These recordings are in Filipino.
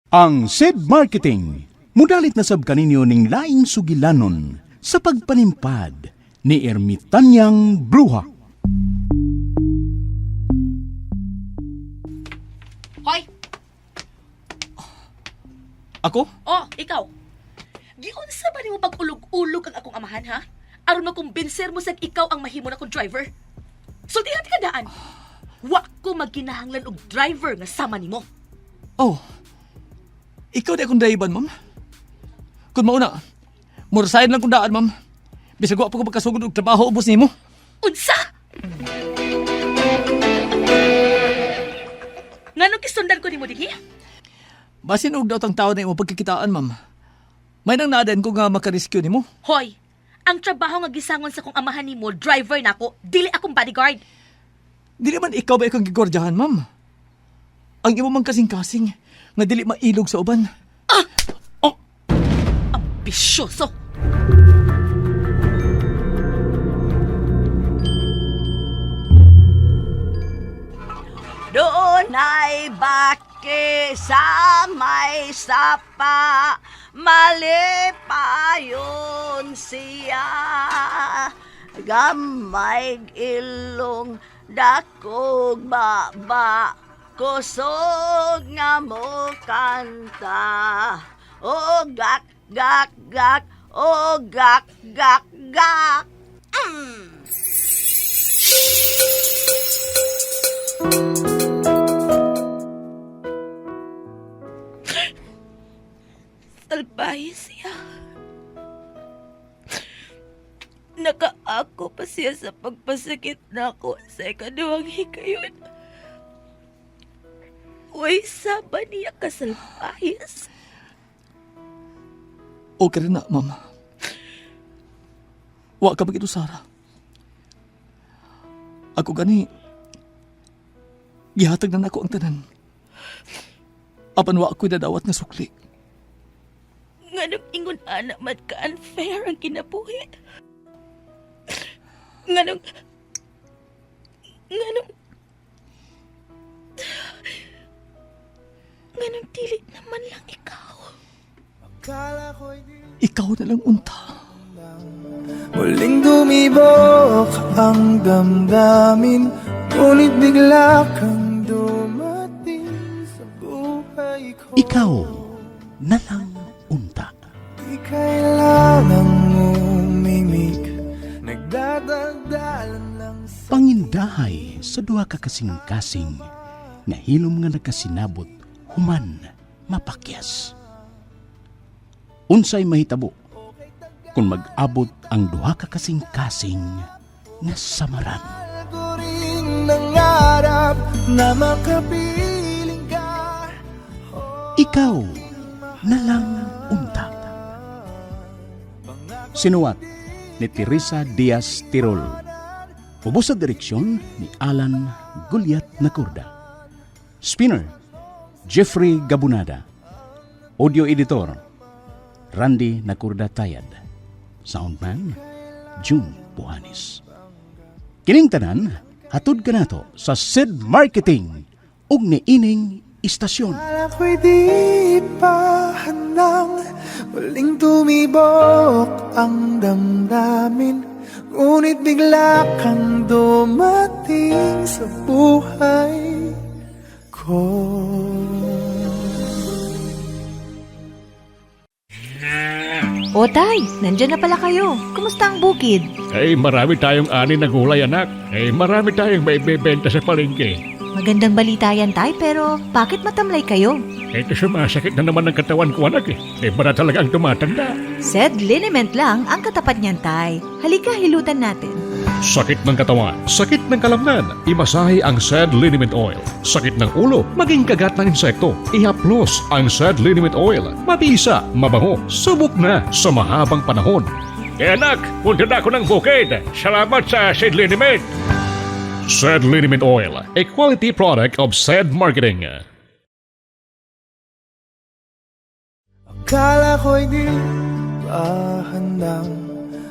Ang SED Marketing, mudalit na sab kaninyo ning laing sugilanon sa pagpanimpad ni Ermitanyang Bruha. Hoy! Ako? Oh, ikaw. Giunsa ba nimo pag-ulog-ulog ang akong amahan, ha? Aron makumbinser mo sa ikaw ang mahimo na kong driver. Sultihan ka daan. Wa ko magkinahanglan og driver nga sama nimo. Oh, ikaw di akong daiban, ma'am. Kung mauna, murasayan lang kong daan, ma'am. Bisag wa pa ko magkasugod og trabaho ubos nimo. Unsa? Nganong kisundan ko nimo dihi? Basin og daw tang tao na imo pagkikitaan, ma'am. May nang nadan ko nga makarescue nimo. Hoy, ang trabaho nga gisangon sa kong amahan nimo, driver nako, dili akong bodyguard. Di naman ikaw ba ikang gigordyahan, ma'am? Ang imo man kasing-kasing nga dili mailog sa uban. Ambisyoso. Doon ay baki sa may sapa, mali pa yun siya. Gamay ilong, dakog baba, kusog nga mo kanta. O gak, gak, gak, o gak, gak, gak. Salbahe siya. Nakaako pa siya sa pagpasakit na ako sa ikaduhang hikayon. Uy, saba niya kasalbahis. Okay rin na, ma'am. Wa ka bagito, Sarah. Ako gani, gihatag na nako ang tanan. Apan wa ako'y dadawat nga sukli. Nganong ingon anak mat ka-unfair ang kinabuhi. Nganong dili naman lang ikaw. Ikaw na lang unta. Muling dumibok ang damdamin, ngunit bigla kang dumating sa buhay ko. Ikaw na lang unta. Di kailangang umimik, nagdadaldalan lang sa Pangindahay sa duha ka kasing-kasing nga hilom nga nagkasinabot human mapakyas. Unsay mahitabo kung mag-abot ang duha ka kasing-kasing nga samaran. ko rin nangarap na makapiling ka. Ikaw na lang unta. Sinuwat ni Teresa Diaz Tirol. Ubos sa direksyon ni Alan Gulyat Nakurda. Spinner, Jeffrey Gabunada. Audio editor, Randy Nakurda Tayad. Soundman, June Buhanis. Kining tanan, hatod ka nato sa SED Marketing ug niining istasyon. Akala ko'y di pa handang muling tumibok ang damdamin, ngunit bigla kang dumating sa buhay ko. O tay, nandyan na pala kayo. Kumusta ang bukid? Marami tayong ani na gulay, anak. Marami tayong maibibenta sa palengke. Magandang balita yan tay, pero bakit matamlay kayo? Sumasakit na naman ang katawan ko, anak. Para talaga ang tumatanda. SED Liniment lang ang katapat niyan tay. Halika, hilutan natin. Sakit ng katawan, sakit ng kalamnan, imasahe ang SED Liniment Oil. Sakit ng ulo, maging kagat ng insekto, ihaplos ang SED Liniment Oil. Mabisa, mabango, subok na sa mahabang panahon. Anak, punta na ako ng bukid. Salamat sa SED Liniment. SED Liniment Oil, a quality product of SED Marketing. Akala ko'y di pa handang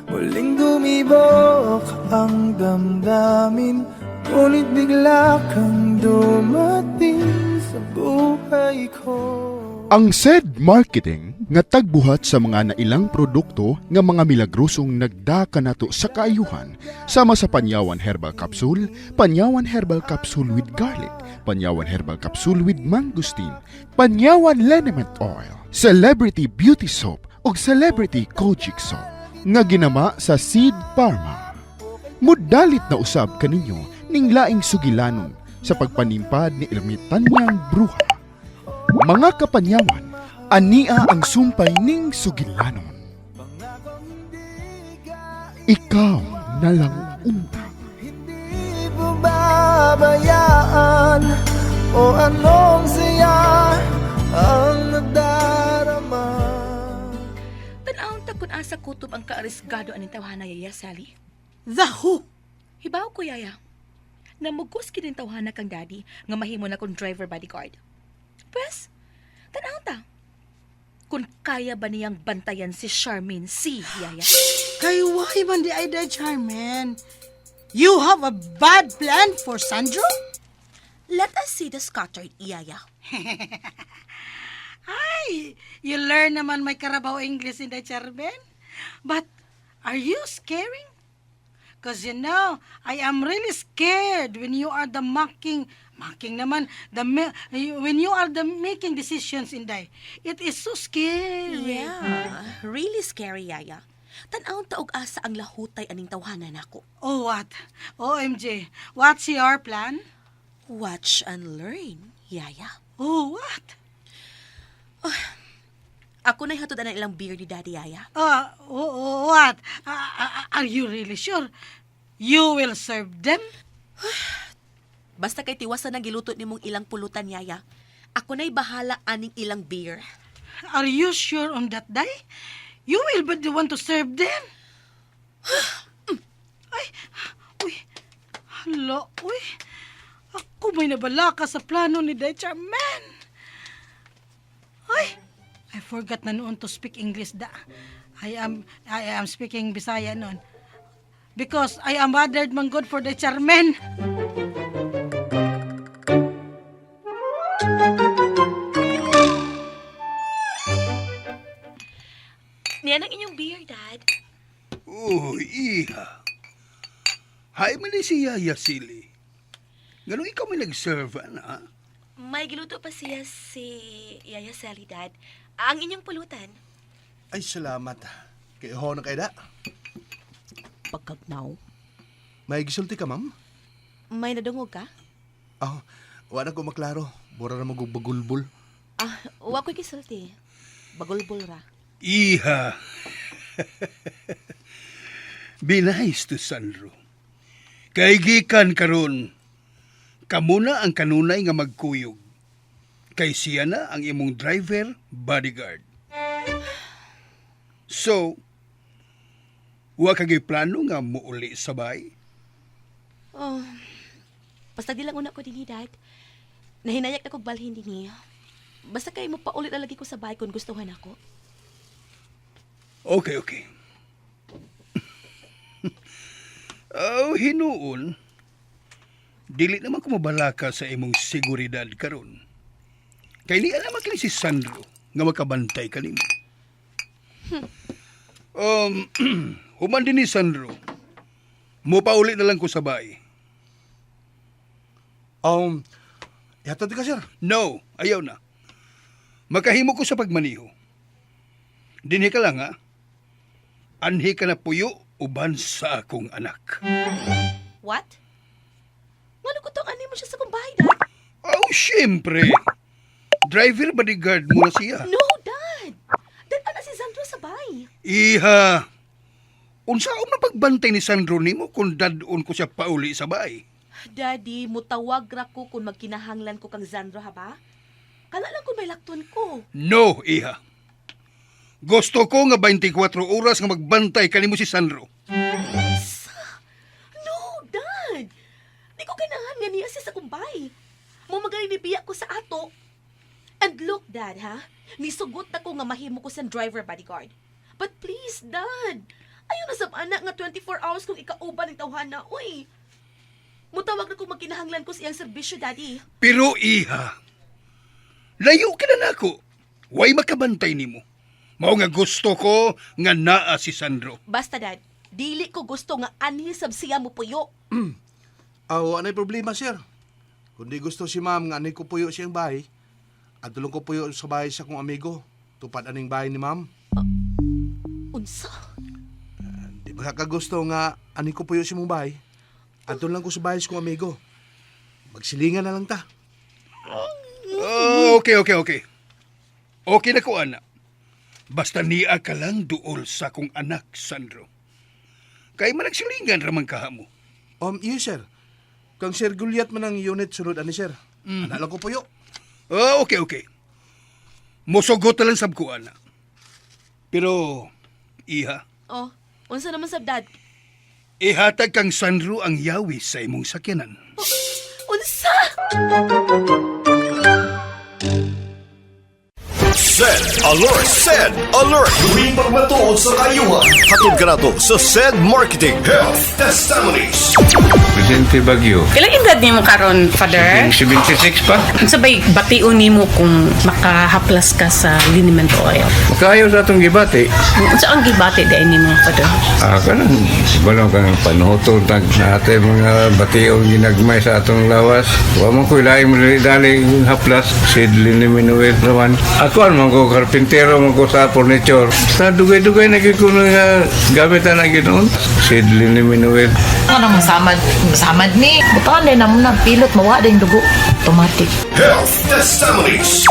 muling dumibok ang damdamin, ngunit bigla kang dumating sa buhay ko. Ang SED Marketing nga tagbuhat sa mga nailang produkto nga mga milagrosong nagdaka nato sa kaayuhan sama sa Panyawan Herbal Capsule, Panyawan Herbal Capsule with Garlic, Panyawan Herbal Capsule with Mangosteen, Panyawan Liniment Oil, Celebrity Beauty Soap ug Celebrity Kojic Soap nga ginama sa Seed Pharma. Mudalit na usab kaninyo ning laing sugilanon sa pagpanimpad ni Ermitanyang Bruha. Mga kapanyawan, ania ang sumpay ning sugilanon. Ikaw na lang unta. Hindi mo babayaan o anong saya ang nadarama. Tanawang takon asa kutob ang kaarisgado aning tawhana, Yaya Sally. The who? Hibaw ko, Yaya. Namugos kinin tawhana kang daddy nga mahimo na kong driver bodyguard. Pwes, tanawang ta. Kung kaya ba niyang bantayan si Charmaine C, Yaya? Kay why man di ay da, Charmin? You have a bad plan for Sandro? Let us see the scattered, Yaya. Ay, you learn naman may Carabao English in the Charmin. But are you scaring? Because you know, I am really scared when you are the making naman, when you are the making decisions in day. It is so scary. Yeah, really scary, Yaya. Tanawang taog asa ang lahutay aning tawhanan nako. Oh, what? OMG, what's your plan? Watch and learn, Yaya. Oh, what? Ako na'y hatod ang ilang beer ni Daddy, Yaya. What? Are you really sure? You will serve them? Basta kay tiwasan ang giluto ni mong ilang pulutan, Yaya. Ako na'y bahala aning ilang beer. Are you sure on that day? You will be the one to serve them? Ay, uy. Hala, uy. Ako may nabala ka sa plano ni Day Charman. Ay, I forgot na noon to speak English da. I am speaking Bisaya noon. Because I am bothered man good for the Charmen. Niyan ang inyong beer, Dad. Oh, iha. Hay man si Yaya Sili. Ganun ikaw may nag-serve, na? May giluto pa siya si Yaya Sally, Dad. Ang inyong pulutan. Ay, salamat. Kaya ho na kayo da. Pagkagnaw. May gisulti ka, ma'am? May nadungog ka? Oh, wala ko maklaro. Bura na magbagulbul. Wa ko'y kisulti. Bagulbol ra. Iha. Binahis to Sandro. Kay gikan karon, kamuna ang kanunay nga magkuyog. Kay siya na ang imong driver bodyguard. So, wa kagay plano nga muuli sa bay? Oh, basta di lang una ko din, Dad. Nahinayak na kong balhin din. Basta kayo mo paulit na lagi ko sa bahay kung gustuhan ako. Okay. Hinuon, dili naman ko mabalaka sa imong seguridad karon. Kay ni alam kini si Sandro nga makabantay kanimo. Human din ni Sandro. Mo pauli na lang ko sa bahay. Yatod ka, sir. No, ayaw na. Makahimo ko sa pagmaniho. Dinhi ka lang, ha? Anhi ka na puyo uban sa akong anak. What? Ngano ko tong ani mo siya sa kong bahay, Dad? Oh, syempre. Driver bodyguard mo na siya. No, Dad! Dad, ana si Sandro sa bahay. Iha. Unsaon na pagbantay ni Sandro nimo kung dadon ko siya pauli sa bahay? Daddy, mutawag ra ko kung magkinahanglan ko kang Sandro, ha ba? Kala lang kung may lakton ko. No, iha. Gusto ko nga 24 oras nga magbantay kanimo si Sandro. No, Dad! Di ko kailangan nga niya siya sa kumbay. Mo magalinibiyak ko sa ato. And look, Dad, ha? Nisugot na ko nga mahimo ko sa driver bodyguard. But please, Dad, ayaw na sa anak nga 24 hours kung ikauban ng tawhana, uy. Mutawag na kung magkinahanglan ko sa iyang serbisyo, Daddy. Pero iha, layo ka na nako. Way makabantay nimo. Mao nga gusto ko nga naa si Sandro. Basta, Dad. Dili ko gusto nga anhi sab siya mo puyo. Anay problema, sir. Kundi gusto si ma'am nga anay ko puyo siyang bahay, at tulong ko puyo sa bahay sa kong amigo. Tupad aning bahay ni ma'am. Unsa? Di ba ka gusto nga anay ko puyo si mong bahay, at tulong ko sa bahay sa kong amigo. Magsilingan na lang ta. Okay. Okay na ko, anak. Basta niya ka lang duol sa kong anak, Sandro. Kay managsilingan ramang kahamo. Yes, sir. Kang Sir Gulyat man ang unit sunod ani, sir. Anak lang ko puyo. Okay. Musugot na lang sab ko, anak. Pero, iha, Oh, unsa naman sab, Dad? ihatag kang Sandro ang yawi sa imong sakyanan. Unsa? SED Alert! SED Alert! Tuwing magmatuod sa kayuhan. Hatid ka na to sa SED Marketing Health Testimonies. Presidente Bagyo. Kailan edad ni mo karon, Father? 76 pa. Sabay, bation ni mo kung makahaplas ka sa liniment oil. Makayaw sa atong gibati. Sa ang gibati dahil ni mo, Father? Kanang balong kang panuhotod na ating mga bationg ginagmay sa atong lawas. Huwag mo ko ilaing mo dali haplas. Sidlin ni Minuel naman. Ako man ko karpintero man ko sa furniture. Sa dugay-dugay na ko nga gamitan na ginoon. Sidlin ni Minuel. Ano masamad ni? Butaan din naman na pilot, mawa din dugo. Automatic. Health Testimonies.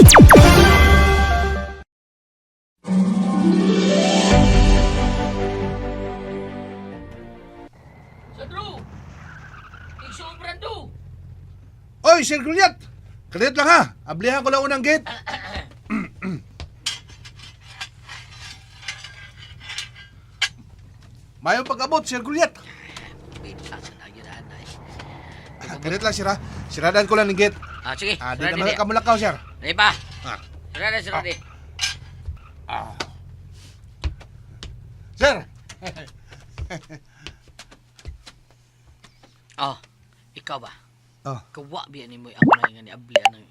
Sandro! Igsobran do! Oy, Sir Gulyat! Kalit lang ha. Ablihan ko lang unang gate. Mayong pag-abot, Sir Gulyat. Kalit lang, sir ha. Siradan ko lang ng gate. Sige. Di na kamulakaw, sir. Di ba? Ah. Sarada. Sir! Oh, ikaw ba? Oh. Kawa biya ni mo ang mga nga ni abli ng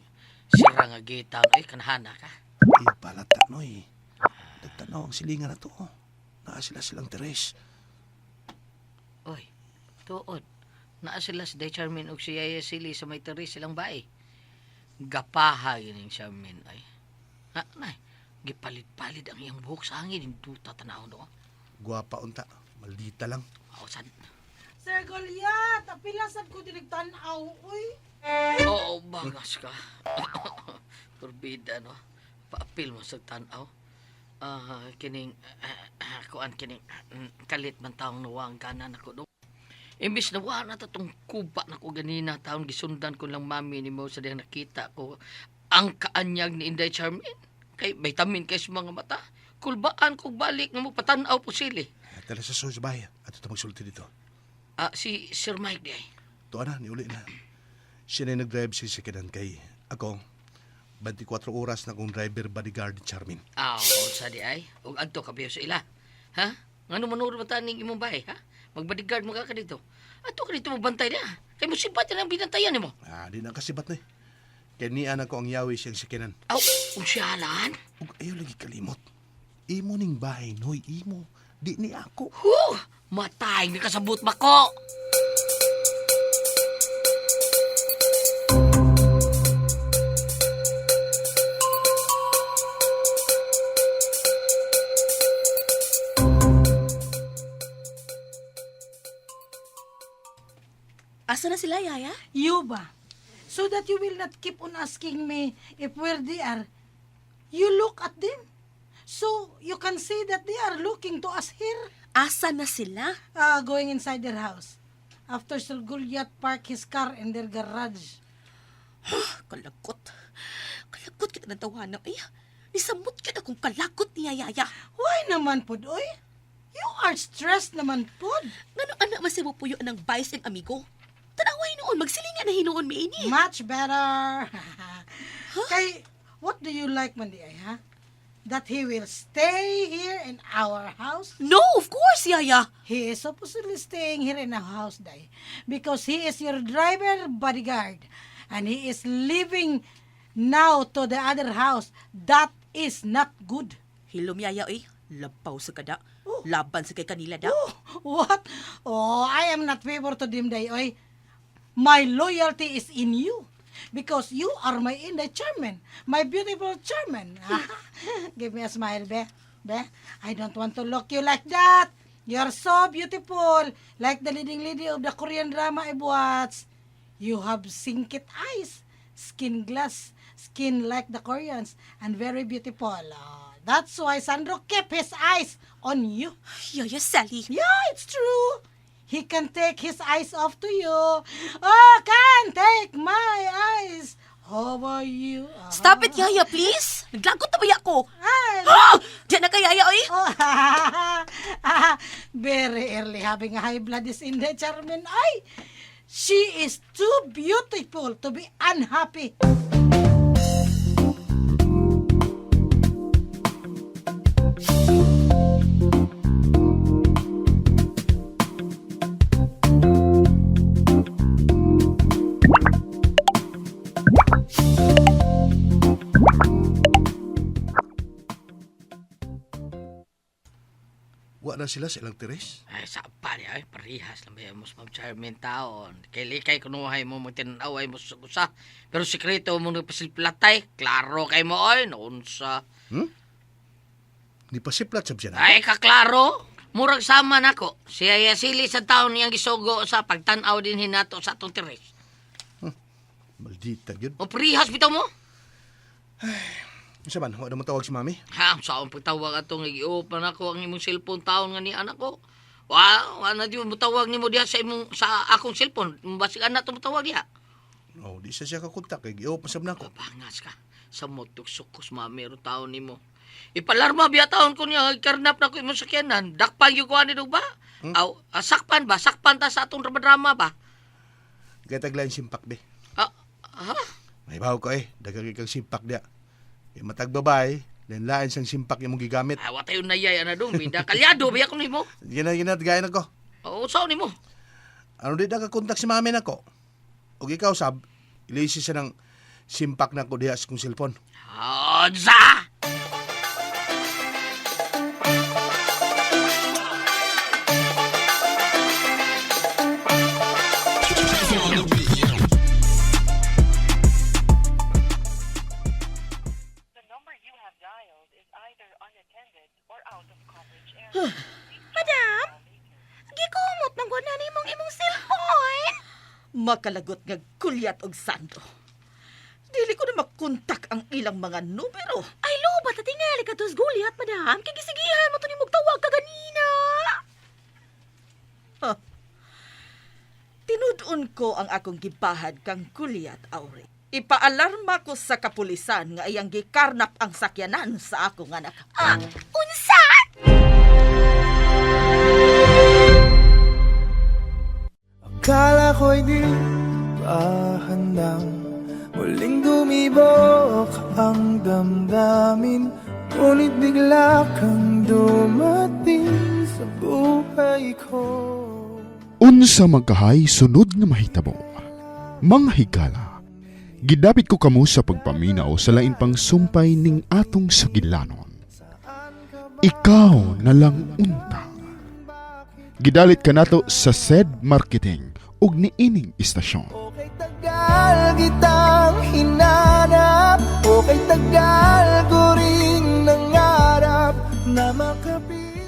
sira nga gita. Ay, kanahana ka. Palata, noy. Nagtanaw ang silingan na to. Naa silang Teres. Oy, tuod. Naa sila si Day Charmin o si Yaya Sili sa may teri silang bae. Gapaha yun yung Charmin ay. Nay, gipalit-palit ang iyang buhok sa hangin. Hindi tatanaw doon. Guwapa unta. Maldita lang. San? Sir Goliath, apilasad ko dinagtanaw, uy. Oo, bagas ka. Turbida, no? Paapil mo sa tanaw. Kining, kuan kining, kalit man taong nawang kanan ako doon. Imbis na wala na tatong kuba na ko ganina taon gisundan ko lang mami ni mo sa diyang nakita ko ang kaanyag ni Inday Charmin. Kay vitamin kay sa mga mata. Kulbaan ko balik nga mo patanaw po sili. Tala sa sus bahay. At ito magsulti dito. Si Sir Mike di ay. Tuwa na, niuli na. Siya na nag-drive si Sekidan kay ako. 24 oras na kong driver bodyguard Charmin. Sa di ay. Ug adto ka biyo sa ila. Ha? Ngano manuro ba taning imong bahay, ha? Mag-bodyguard mo ka dito. Ato ka dito magbantay na. Kay mo sipat na ang binantayan nimo. Di na kasibat na eh. Kaya niya ko ang yawi siyang Sekidan. Unsyalan? Ug ayaw lagi kalimot. Imo ning bahay, noy, imo. Di ni ako. Matay, nakasabot ba ko? Asa na sila, Yaya? You ba? So that you will not keep on asking me if where they are. You look at them. So you can see that they are looking to us here. Asa na sila? Going inside their house. After Sir Goliath park his car in their garage. Kalakot. Kalakot kita ng tawanan. Ay, nisamot ka na kung kalakot niya, Yaya. Why naman, pod, oy? You are stressed naman, pod. Ngano anak masibo puyo ng vice and amigo? Tanaway noon, magsilingan na hinuon mi ini. Much better. Kay, what do you like, Mandi, ha? That he will stay here in our house? No, of course, Yaya. He is supposedly staying here in our house, Day. Because he is your driver bodyguard. And he is leaving now to the other house. That is not good. Hilom yaya oy, labaw sa kada. Laban sa kay kanila da. What? Oh, I am not favor to them, day, oy. My loyalty is in you. Because you are my Inday Chairman, my beautiful chairman. Give me a smile, be. Be, I don't want to look you like that. You're so beautiful, like the leading lady of the Korean drama I watched. You have sinkit eyes, skin glass, skin like the Koreans, and very beautiful. That's why Sandro kept his eyes on you. Yaya Sally. Yeah, it's true. He can take his eyes off to you. Oh, can take my eyes over you. Stop it, Yaya, please. Naglagot na ba ako? Ay. Diyan na kay Yaya, oy. Oh, very early having a high blood is in the Charmin. Ay, she is too beautiful to be unhappy. Wa na sila sa ilang teres. Ay, sapa niya, ay, parihas lang ba yung mas Chairman taon. Kay likay kunuhay mo, magtinaway mo sa gusa. Pero sikreto mo nagpasilplatay, klaro kay mo, ay, noon sa... Di pa siplat sab siya na. Ay, kaklaro. Murag sama na ko. Siya sili sa taon niyang gisugo sa pagtanaw din hinato sa atong teres. Maldita yun. O parihas bitaw mo? Isa man, wala mo tawag si mami? Ha, saan pagtawag atong nag-i-open ako ang imong cellphone taon nga ni anak ko. Wa na di mo tawag nimo diha sa akong cellphone. Basig anak to mo tawag diha. Oh, di siya kakontak. Kaya giyaw pasab na ako. Bangas ka. Sa motok sukos mami ro taon nimo. Ipalarma biya taon ko niya karnap na ko imong sakyanan. Dakpan gyud ko ani ba? Aw, sakpan ba? Sakpan ta sa atong drama ba? Kaya taglayin simpak be. Ha? May bahaw ko dagag kang simpak dia. Yung matagbabae, then lain sang simpak yung mong gigamit. Wa tayo nayay ana dong. Bida kalyado biya ko nimo. Ginatagayan ako. Oo, saan nimo? Ano di nakakontak si mami nako? O ikaw sab, ilisi siya ng simpak na ko diha sa kong cellphone. Za! Madam, gikumot man ko na nimong imong cellphone. Makalagot nga kulyat og sando. Dili ko na makontak ang ilang mga numero. Ay, lubat at tingali ka tos gulyat, madam. Kigisigihan mo to nimog tawag ka ganina. Tinudon ko ang akong gibahad kang kulyat, Auri. Ipaalarma ko sa kapulisan nga iyang gikarnap ang sakyanan sa akong anak. Unsa? Akala ko'y di pa handang muling dumibok ang damdamin, ngunit bigla kang dumating sa buhay ko. Unsa magkahay sunod nga mahitabo. Mga higala, gidapit ko kamo sa pagpaminaw sa lain pang sumpay ning atong sagilanon. Ikaw na lang unta. Gidalit ka nato sa SED Marketing ug niining istasyon. Okay tagal kitang hinanap, okay tagal ko ring nangarap na makapit.